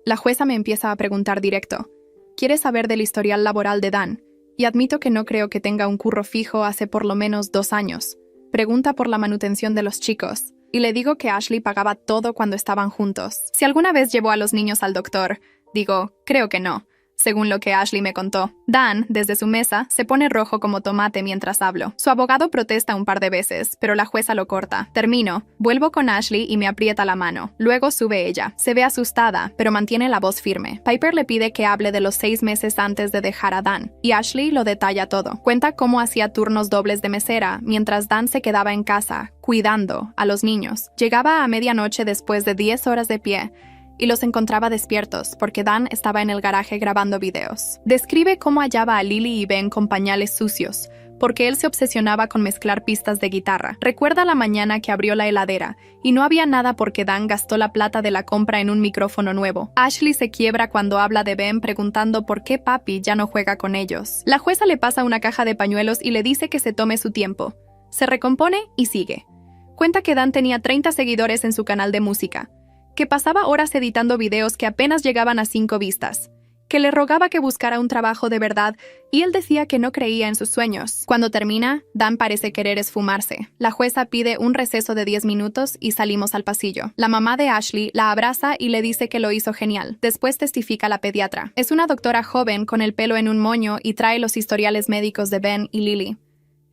Speaker 1: La jueza me empieza a preguntar directo. ¿Quiere saber del historial laboral de Dan? Y admito que no creo que tenga un curro fijo hace por lo menos 2 años. Pregunta por la manutención de los chicos. Y le digo que Ashley pagaba todo cuando estaban juntos. Si alguna vez llevó a los niños al doctor, Digo, creo que no, según lo que Ashley me contó. Dan, desde su mesa, se pone rojo como tomate mientras hablo. Su abogado protesta un par de veces, pero la jueza lo corta. Termino, vuelvo con Ashley y me aprieta la mano. Luego sube ella. Se ve asustada, pero mantiene la voz firme. Piper le pide que hable de los 6 meses antes de dejar a Dan, y Ashley lo detalla todo. Cuenta cómo hacía turnos dobles de mesera, mientras Dan se quedaba en casa, cuidando a los niños. Llegaba a medianoche después de 10 horas de pie, y los encontraba despiertos porque Dan estaba en el garaje grabando videos. Describe cómo hallaba a Lily y Ben con pañales sucios, porque él se obsesionaba con mezclar pistas de guitarra. Recuerda la mañana que abrió la heladera, y no había nada porque Dan gastó la plata de la compra en un micrófono nuevo. Ashley se quiebra cuando habla de Ben preguntando por qué papi ya no juega con ellos. La jueza le pasa una caja de pañuelos y le dice que se tome su tiempo. Se recompone y sigue. Cuenta que Dan tenía 30 seguidores en su canal de música, que pasaba horas editando videos que apenas llegaban a 5 vistas, que le rogaba que buscara un trabajo de verdad y él decía que no creía en sus sueños. Cuando termina, Dan parece querer esfumarse. La jueza pide un receso de 10 minutos y salimos al pasillo. La mamá de Ashley la abraza y le dice que lo hizo genial. Después testifica la pediatra. Es una doctora joven con el pelo en un moño y trae los historiales médicos de Ben y Lily.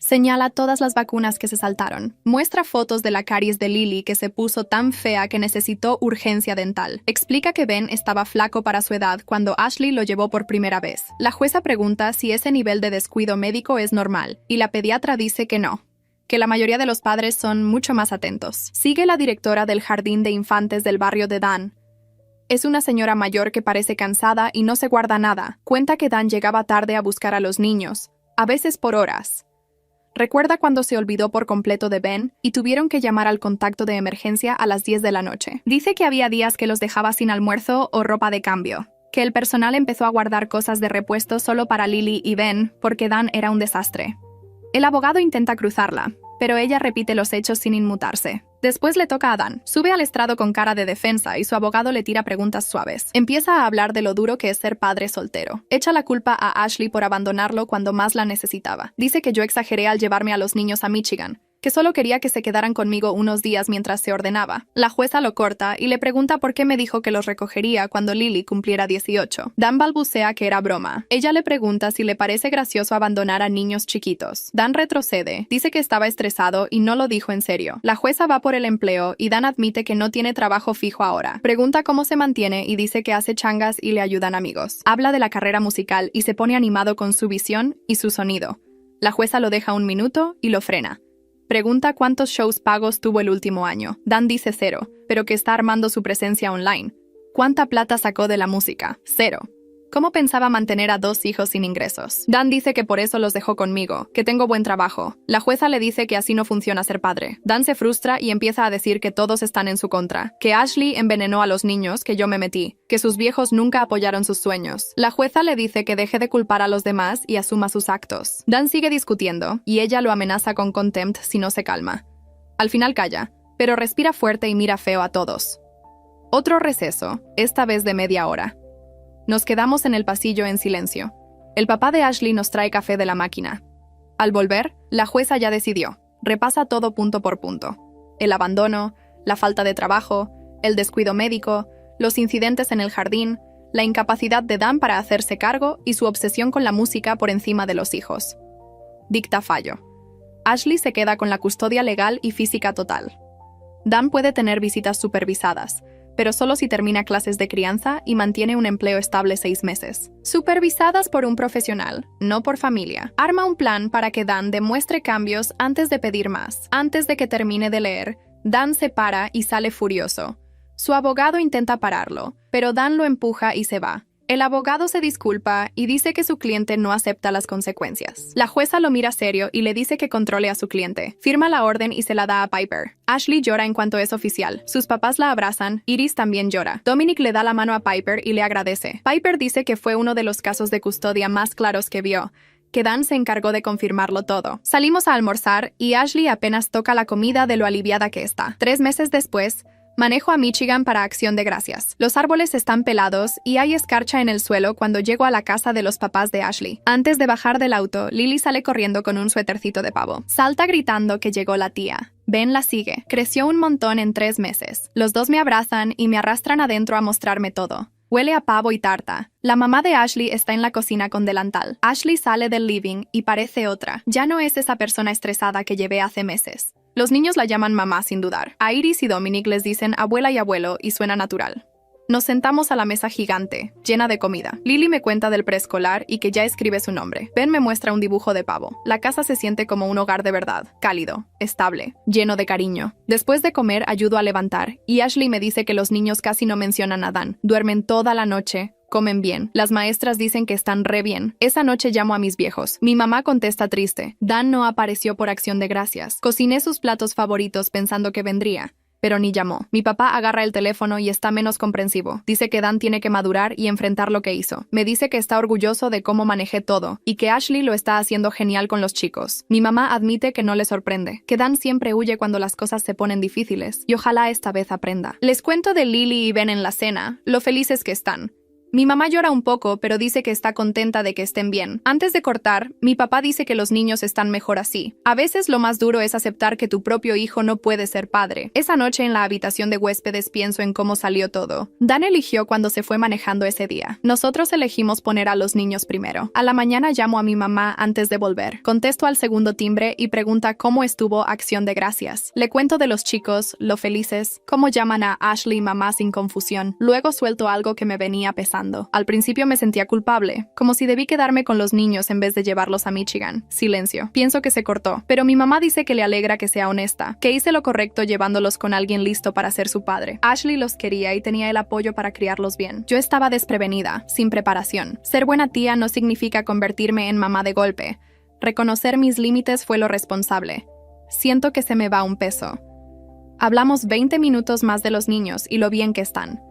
Speaker 1: Señala todas las vacunas que se saltaron. Muestra fotos de la caries de Lily que se puso tan fea que necesitó urgencia dental. Explica que Ben estaba flaco para su edad cuando Ashley lo llevó por primera vez. La jueza pregunta si ese nivel de descuido médico es normal, y la pediatra dice que no, que la mayoría de los padres son mucho más atentos. Sigue la directora del jardín de infantes del barrio de Dan. Es una señora mayor que parece cansada y no se guarda nada. Cuenta que Dan llegaba tarde a buscar a los niños, a veces por horas. Recuerda cuando se olvidó por completo de Ben y tuvieron que llamar al contacto de emergencia a las 10 de la noche. Dice que había días que los dejaba sin almuerzo o ropa de cambio, que el personal empezó a guardar cosas de repuesto solo para Lily y Ben porque Dan era un desastre. El abogado intenta cruzarla, pero ella repite los hechos sin inmutarse. Después le toca a Dan. Sube al estrado con cara de defensa y su abogado le tira preguntas suaves. Empieza a hablar de lo duro que es ser padre soltero. Echa la culpa a Ashley por abandonarlo cuando más la necesitaba. Dice que yo exageré al llevarme a los niños a Michigan, que solo quería que se quedaran conmigo unos días mientras se ordenaba. La jueza lo corta y le pregunta por qué me dijo que los recogería cuando Lily cumpliera 18. Dan balbucea que era broma. Ella le pregunta si le parece gracioso abandonar a niños chiquitos. Dan retrocede, dice que estaba estresado y no lo dijo en serio. La jueza va por el empleo y Dan admite que no tiene trabajo fijo ahora. Pregunta cómo se mantiene y dice que hace changas y le ayudan amigos. Habla de la carrera musical y se pone animado con su visión y su sonido. La jueza lo deja un minuto y lo frena. Pregunta cuántos shows pagos tuvo el último año. Dan dice 0, pero que está armando su presencia online. ¿Cuánta plata sacó de la música? 0. ¿Cómo pensaba mantener a 2 hijos sin ingresos? Dan dice que por eso los dejó conmigo, que tengo buen trabajo. La jueza le dice que así no funciona ser padre. Dan se frustra y empieza a decir que todos están en su contra, que Ashley envenenó a los niños, que yo me metí, que sus viejos nunca apoyaron sus sueños. La jueza le dice que deje de culpar a los demás y asuma sus actos. Dan sigue discutiendo, y ella lo amenaza con contempt si no se calma. Al final calla, pero respira fuerte y mira feo a todos. Otro receso, esta vez de media hora. Nos quedamos en el pasillo en silencio. El papá de Ashley nos trae café de la máquina. Al volver, la jueza ya decidió. Repasa todo punto por punto. El abandono, la falta de trabajo, el descuido médico, los incidentes en el jardín, la incapacidad de Dan para hacerse cargo y su obsesión con la música por encima de los hijos. Dicta fallo. Ashley se queda con la custodia legal y física total. Dan puede tener visitas supervisadas, pero solo si termina clases de crianza y mantiene un empleo estable 6 meses. Supervisadas por un profesional, no por familia. Arma un plan para que Dan demuestre cambios antes de pedir más. Antes de que termine de leer, Dan se para y sale furioso. Su abogado intenta pararlo, pero Dan lo empuja y se va. El abogado se disculpa y dice que su cliente no acepta las consecuencias. La jueza lo mira serio y le dice que controle a su cliente. Firma la orden y se la da a Piper. Ashley llora en cuanto es oficial. Sus papás la abrazan. Iris también llora. Dominic le da la mano a Piper y le agradece. Piper dice que fue uno de los casos de custodia más claros que vio, que Dan se encargó de confirmarlo todo. Salimos a almorzar y Ashley apenas toca la comida de lo aliviada que está. 3 meses después, manejo a Michigan para Acción de Gracias. Los árboles están pelados y hay escarcha en el suelo cuando llego a la casa de los papás de Ashley. Antes de bajar del auto, Lily sale corriendo con un suétercito de pavo. Salta gritando que llegó la tía. Ben la sigue. Creció un montón en 3 meses. Los dos me abrazan y me arrastran adentro a mostrarme todo. Huele a pavo y tarta. La mamá de Ashley está en la cocina con delantal. Ashley sale del living y parece otra. Ya no es esa persona estresada que llevé hace meses. Los niños la llaman mamá sin dudar. A Iris y Dominic les dicen abuela y abuelo y suena natural. Nos sentamos a la mesa gigante, llena de comida. Lily me cuenta del preescolar y que ya escribe su nombre. Ben me muestra un dibujo de pavo. La casa se siente como un hogar de verdad, cálido, estable, lleno de cariño. Después de comer, ayudo a levantar, y Ashley me dice que los niños casi no mencionan a Dan. Duermen toda la noche, comen bien. Las maestras dicen que están re bien. Esa noche llamo a mis viejos. Mi mamá contesta triste. Dan no apareció por acción de gracias. Cociné sus platos favoritos pensando que vendría, pero ni llamó. Mi papá agarra el teléfono y está menos comprensivo. Dice que Dan tiene que madurar y enfrentar lo que hizo. Me dice que está orgulloso de cómo manejé todo y que Ashley lo está haciendo genial con los chicos. Mi mamá admite que no le sorprende, que Dan siempre huye cuando las cosas se ponen difíciles y ojalá esta vez aprenda. Les cuento de Lily y Ben en la cena, lo felices que están. Mi mamá llora un poco, pero dice que está contenta de que estén bien. Antes de cortar, mi papá dice que los niños están mejor así. A veces lo más duro es aceptar que tu propio hijo no puede ser padre. Esa noche en la habitación de huéspedes pienso en cómo salió todo. Dan eligió cuando se fue manejando ese día. Nosotros elegimos poner a los niños primero. A la mañana llamo a mi mamá antes de volver. Contesto al segundo timbre y pregunta cómo estuvo Acción de Gracias. Le cuento de los chicos, lo felices, cómo llaman a Ashley mamá sin confusión. Luego suelto algo que me venía pesando. Al principio me sentía culpable, como si debí quedarme con los niños en vez de llevarlos a Michigan. Silencio. Pienso que se cortó, pero mi mamá dice que le alegra que sea honesta, que hice lo correcto llevándolos con alguien listo para ser su padre. Ashley los quería y tenía el apoyo para criarlos bien. Yo estaba desprevenida, sin preparación. Ser buena tía no significa convertirme en mamá de golpe. Reconocer mis límites fue lo responsable. Siento que se me va un peso. Hablamos 20 minutos más de los niños y lo bien que están.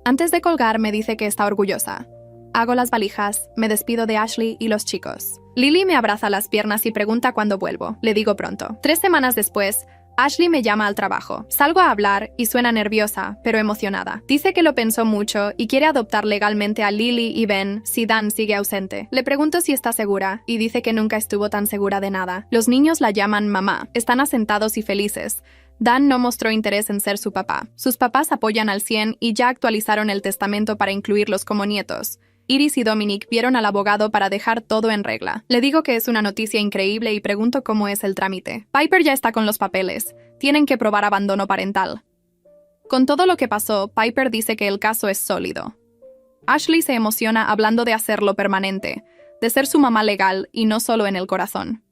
Speaker 1: Antes de colgar me dice que está orgullosa. Hago las valijas, me despido de Ashley y los chicos. Lily me abraza las piernas y pregunta cuándo vuelvo. Le digo pronto. 3 semanas después, Ashley me llama al trabajo. Salgo a hablar y suena nerviosa, pero emocionada. Dice que lo pensó mucho y quiere adoptar legalmente a Lily y Ben si Dan sigue ausente. Le pregunto si está segura y dice que nunca estuvo tan segura de nada. Los niños la llaman mamá. Están asentados y felices. Dan no mostró interés en ser su papá. Sus papás apoyan al 100 y ya actualizaron el testamento para incluirlos como nietos. Iris y Dominic vieron al abogado para dejar todo en regla. Le digo que es una noticia increíble y pregunto cómo es el trámite. Piper ya está con los papeles. Tienen que probar abandono parental. Con todo lo que pasó, Piper dice que el caso es sólido. Ashley se emociona hablando de hacerlo permanente, de ser su mamá legal y no solo en el corazón.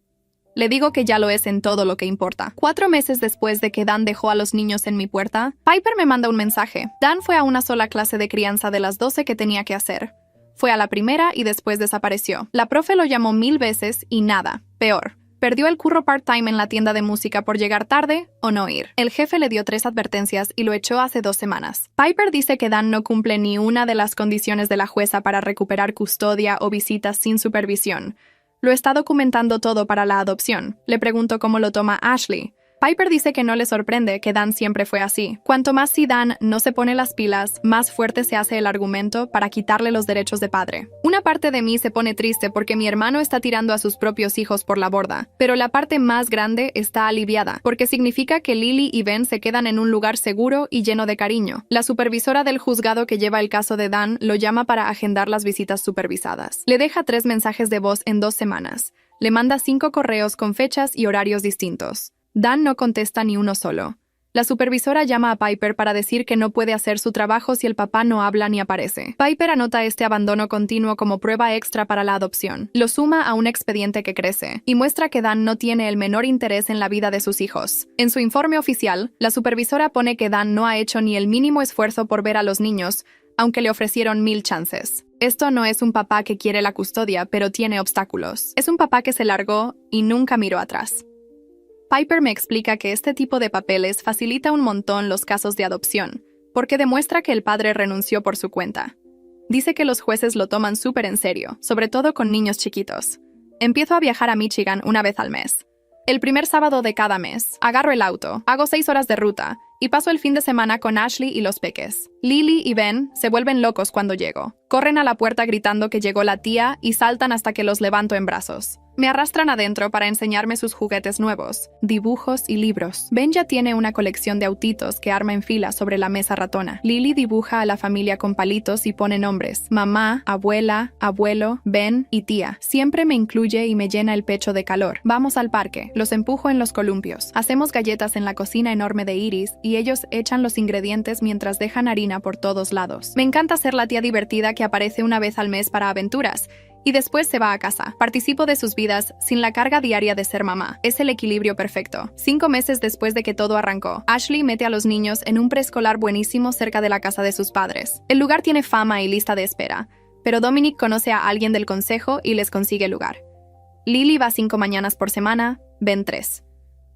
Speaker 1: Le digo que ya lo es en todo lo que importa. 4 meses después de que Dan dejó a los niños en mi puerta, Piper me manda un mensaje. Dan fue a una sola clase de crianza de las 12 que tenía que hacer. Fue a la primera y después desapareció. La profe lo llamó 1000 veces y nada. Peor. Perdió el curro part-time en la tienda de música por llegar tarde o no ir. El jefe le dio 3 advertencias y lo echó hace 2 semanas. Piper dice que Dan no cumple ni una de las condiciones de la jueza para recuperar custodia o visitas sin supervisión. Lo está documentando todo para la adopción. Le pregunto cómo lo toma Ashley. Piper dice que no le sorprende, que Dan siempre fue así. Cuanto más si Dan no se pone las pilas, más fuerte se hace el argumento para quitarle los derechos de padre. Una parte de mí se pone triste porque mi hermano está tirando a sus propios hijos por la borda, pero la parte más grande está aliviada, porque significa que Lily y Ben se quedan en un lugar seguro y lleno de cariño. La supervisora del juzgado que lleva el caso de Dan lo llama para agendar las visitas supervisadas. Le deja 3 mensajes de voz en 2 semanas. Le manda 5 correos con fechas y horarios distintos. Dan no contesta ni uno solo. La supervisora llama a Piper para decir que no puede hacer su trabajo si el papá no habla ni aparece. Piper anota este abandono continuo como prueba extra para la adopción. Lo suma a un expediente que crece y muestra que Dan no tiene el menor interés en la vida de sus hijos. En su informe oficial, la supervisora pone que Dan no ha hecho ni el mínimo esfuerzo por ver a los niños, aunque le ofrecieron 1000 chances. Esto no es un papá que quiere la custodia, pero tiene obstáculos. Es un papá que se largó y nunca miró atrás. Piper me explica que este tipo de papeles facilita un montón los casos de adopción, porque demuestra que el padre renunció por su cuenta. Dice que los jueces lo toman súper en serio, sobre todo con niños chiquitos. Empiezo a viajar a Michigan una vez al mes. El primer sábado de cada mes, agarro el auto, hago 6 horas de ruta y paso el fin de semana con Ashley y los peques. Lily y Ben se vuelven locos cuando llego. Corren a la puerta gritando que llegó la tía y saltan hasta que los levanto en brazos. Me arrastran adentro para enseñarme sus juguetes nuevos, dibujos y libros. Ben ya tiene una colección de autitos que arma en fila sobre la mesa ratona. Lily dibuja a la familia con palitos y pone nombres: mamá, abuela, abuelo, Ben y tía. Siempre me incluye y me llena el pecho de calor. Vamos al parque. Los empujo en los columpios. Hacemos galletas en la cocina enorme de Iris y ellos echan los ingredientes mientras dejan harina por todos lados. Me encanta ser la tía divertida que aparece una vez al mes para aventuras y después se va a casa. Participo de sus vidas sin la carga diaria de ser mamá. Es el equilibrio perfecto. 5 meses después de que todo arrancó, Ashley mete a los niños en un preescolar buenísimo cerca de la casa de sus padres. El lugar tiene fama y lista de espera, pero Dominic conoce a alguien del consejo y les consigue lugar. Lily va 5 mañanas por semana, Ben 3.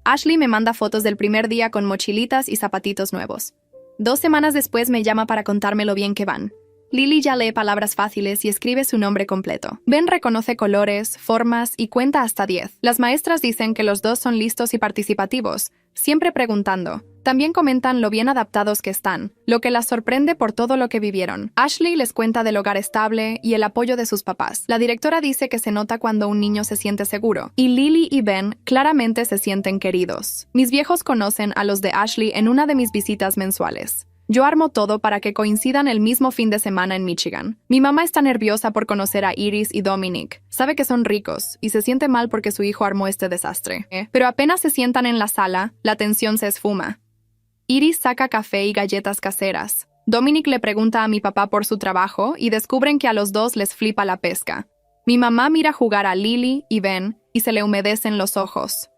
Speaker 1: Ashley me manda fotos del primer día con mochilitas y zapatitos nuevos. 2 semanas después me llama para contarme lo bien que van. Lily ya lee palabras fáciles y escribe su nombre completo. Ben reconoce colores, formas y cuenta hasta 10. Las maestras dicen que los dos son listos y participativos, siempre preguntando. También comentan lo bien adaptados que están, lo que las sorprende por todo lo que vivieron. Ashley les cuenta del hogar estable y el apoyo de sus papás. La directora dice que se nota cuando un niño se siente seguro, y Lily y Ben claramente se sienten queridos. Mis viejos conocen a los de Ashley en una de mis visitas mensuales. Yo armo todo para que coincidan el mismo fin de semana en Michigan. Mi mamá está nerviosa por conocer a Iris y Dominic. Sabe que son ricos y se siente mal porque su hijo armó este desastre. Pero apenas se sientan en la sala, la tensión se esfuma. Iris saca café y galletas caseras. Dominic le pregunta a mi papá por su trabajo y descubren que a los dos les flipa la pesca. Mi mamá mira jugar a Lily y Ben y se le humedecen los ojos.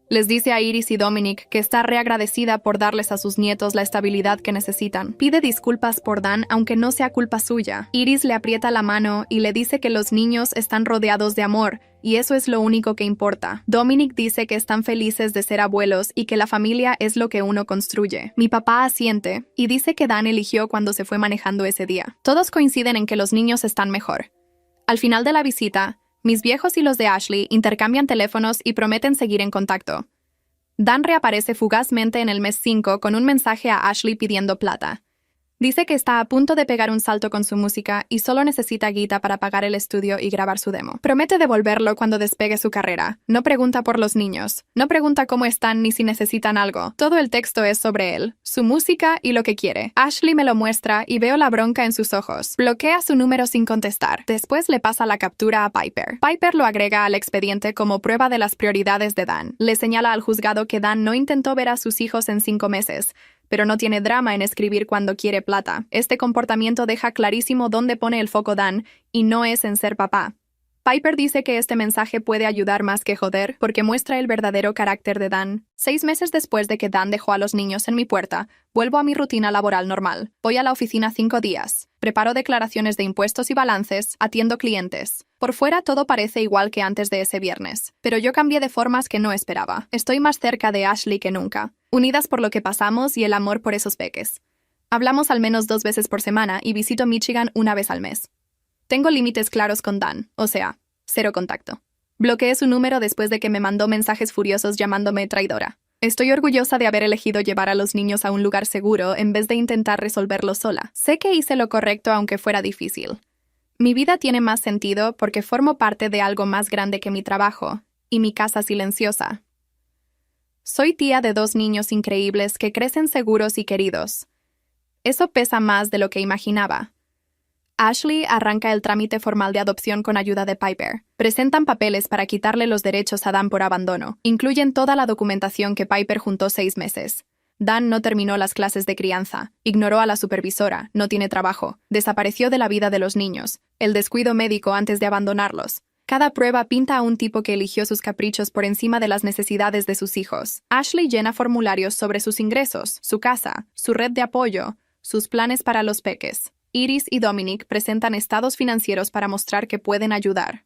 Speaker 1: Les dice a Iris y Dominic que está reagradecida por darles a sus nietos la estabilidad que necesitan. Pide disculpas por Dan, aunque no sea culpa suya. Iris le aprieta la mano y le dice que los niños están rodeados de amor, y eso es lo único que importa. Dominic dice que están felices de ser abuelos y que la familia es lo que uno construye. Mi papá asiente y dice que Dan eligió cuando se fue manejando ese día. Todos coinciden en que los niños están mejor. Al final de la visita, mis viejos y los de Ashley intercambian teléfonos y prometen seguir en contacto. Dan reaparece fugazmente en el mes 5 con un mensaje a Ashley pidiendo plata. Dice que está a punto de pegar un salto con su música y solo necesita guita para pagar el estudio y grabar su demo. Promete devolverlo cuando despegue su carrera. No pregunta por los niños. No pregunta cómo están ni si necesitan algo. Todo el texto es sobre él, su música y lo que quiere. Ashley me lo muestra y veo la bronca en sus ojos. Bloquea su número sin contestar. Después le pasa la captura a Piper. Piper lo agrega al expediente como prueba de las prioridades de Dan. Le señala al juzgado que Dan no intentó ver a sus hijos en 5 meses, pero no tiene drama en escribir cuando quiere plata. Este comportamiento deja clarísimo dónde pone el foco Dan, y no es en ser papá. Piper dice que este mensaje puede ayudar más que joder, porque muestra el verdadero carácter de Dan. 6 meses después de que Dan dejó a los niños en mi puerta, vuelvo a mi rutina laboral normal. Voy a la oficina 5 días. Preparo declaraciones de impuestos y balances, atiendo clientes. Por fuera todo parece igual que antes de ese viernes, pero yo cambié de formas que no esperaba. Estoy más cerca de Ashley que nunca, unidas por lo que pasamos y el amor por esos peques. Hablamos al menos 2 veces por semana y visito Michigan una vez al mes. Tengo límites claros con Dan, o sea, 0 contacto. Bloqueé su número después de que me mandó mensajes furiosos llamándome traidora. Estoy orgullosa de haber elegido llevar a los niños a un lugar seguro en vez de intentar resolverlo sola. Sé que hice lo correcto aunque fuera difícil. Mi vida tiene más sentido porque formo parte de algo más grande que mi trabajo y mi casa silenciosa. Soy tía de 2 niños increíbles que crecen seguros y queridos. Eso pesa más de lo que imaginaba. Ashley arranca el trámite formal de adopción con ayuda de Piper. Presentan papeles para quitarle los derechos a Dan por abandono. Incluyen toda la documentación que Piper juntó 6 meses. Dan no terminó las clases de crianza, ignoró a la supervisora, no tiene trabajo, desapareció de la vida de los niños, el descuido médico antes de abandonarlos. Cada prueba pinta a un tipo que eligió sus caprichos por encima de las necesidades de sus hijos. Ashley llena formularios sobre sus ingresos, su casa, su red de apoyo, sus planes para los peques. Iris y Dominic presentan estados financieros para mostrar que pueden ayudar.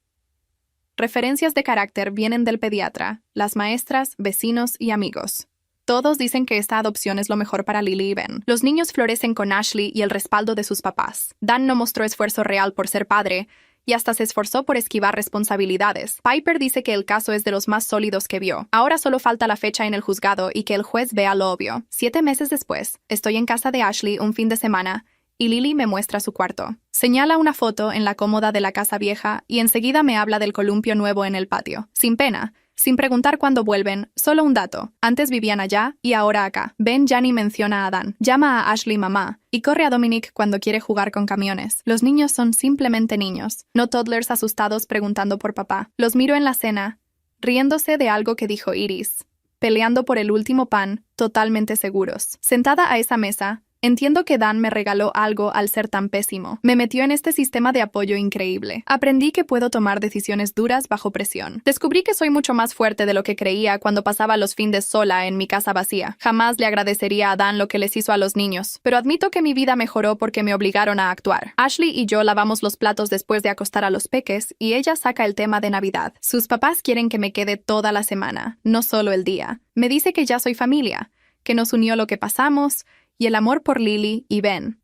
Speaker 1: Referencias de carácter vienen del pediatra, las maestras, vecinos y amigos. Todos dicen que esta adopción es lo mejor para Lily y Ben. Los niños florecen con Ashley y el respaldo de sus papás. Dan no mostró esfuerzo real por ser padre y hasta se esforzó por esquivar responsabilidades. Piper dice que el caso es de los más sólidos que vio. Ahora solo falta la fecha en el juzgado y que el juez vea lo obvio. 7 meses después, estoy en casa de Ashley un fin de semana y Lily me muestra su cuarto. Señala una foto en la cómoda de la casa vieja y enseguida me habla del columpio nuevo en el patio. Sin pena, sin preguntar cuándo vuelven, solo un dato. Antes vivían allá y ahora acá. Ben ya ni menciona a Dan. Llama a Ashley mamá y corre a Dominic cuando quiere jugar con camiones. Los niños son simplemente niños, no toddlers asustados preguntando por papá. Los miro en la cena, riéndose de algo que dijo Iris, peleando por el último pan, totalmente seguros. Sentada a esa mesa, entiendo que Dan me regaló algo al ser tan pésimo. Me metió en este sistema de apoyo increíble. Aprendí que puedo tomar decisiones duras bajo presión. Descubrí que soy mucho más fuerte de lo que creía cuando pasaba los fines sola en mi casa vacía. Jamás le agradecería a Dan lo que les hizo a los niños, pero admito que mi vida mejoró porque me obligaron a actuar. Ashley y yo lavamos los platos después de acostar a los peques y ella saca el tema de Navidad. Sus papás quieren que me quede toda la semana, no solo el día. Me dice que ya soy familia, que nos unió lo que pasamos y el amor por Lily y Ben.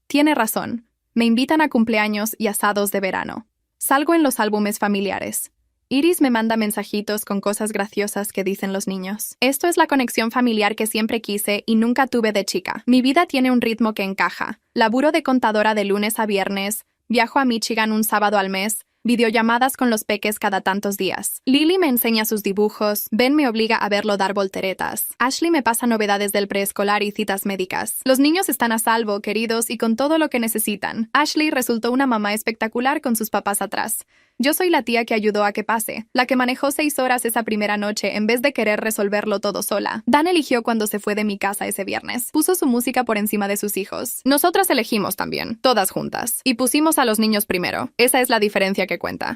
Speaker 1: Tiene razón. Me invitan a cumpleaños y asados de verano. Salgo en los álbumes familiares. Iris me manda mensajitos con cosas graciosas que dicen los niños. Esto es la conexión familiar que siempre quise y nunca tuve de chica. Mi vida tiene un ritmo que encaja. Laburo de contadora de lunes a viernes, viajo a Michigan un sábado al mes, videollamadas con los peques cada tantos días. Lily me enseña sus dibujos, Ben me obliga a verlo dar volteretas. Ashley me pasa novedades del preescolar y citas médicas. Los niños están a salvo, queridos y con todo lo que necesitan. Ashley resultó una mamá espectacular con sus papás atrás. Yo soy la tía que ayudó a que pase, la que manejó 6 horas esa primera noche en vez de querer resolverlo todo sola. Dan eligió cuando se fue de mi casa ese viernes. Puso su música por encima de sus hijos. Nosotras elegimos también, todas juntas. Y pusimos a los niños primero. Esa es la diferencia que cuenta.